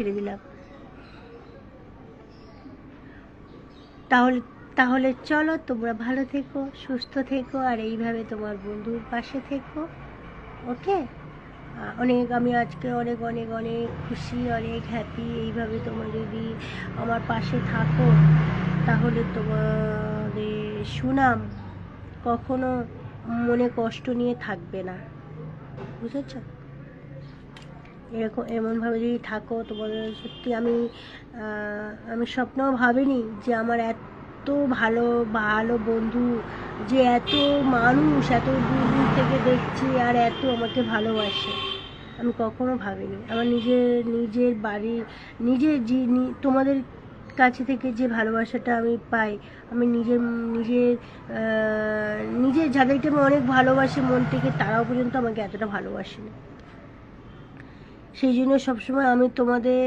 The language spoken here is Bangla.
ছেড়ে দিলাম। তাহলে তাহলে চলো, তোমরা ভালো থেকো, সুস্থ থেকো, আর এইভাবে তোমার বন্ধুর পাশে থেকো। ওকে, অনেক আমি আজকে অনেক অনেক অনেক খুশি, অনেক হ্যাপি। এইভাবে তোমরা যদি আমার পাশে থাকো তাহলে তোমাদের সুনাম কখনো মনে কষ্ট নিয়ে থাকবে না, বুঝেছ? এরকম এমনভাবে যদি থাকো তোমাদের, সত্যি আমি স্বপ্নেও ভাবিনি যে আমার এত ভালো ভালো বন্ধু, যে এত মানুষ এত দূর দূর থেকে দেখছে আর এত আমাকে ভালোবাসে, আমি কখনো ভাবিনি। আমার নিজের বাড়ি, নিজের তোমাদের কাছে থেকে যে ভালোবাসাটা আমি পাই, আমি নিজের নিজের নিজের যাদেরকে আমি অনেক ভালোবাসি মন থেকে, তারাও পর্যন্ত আমাকে এতটা ভালোবাসে না। সেই জন্য সবসময় আমি তোমাদের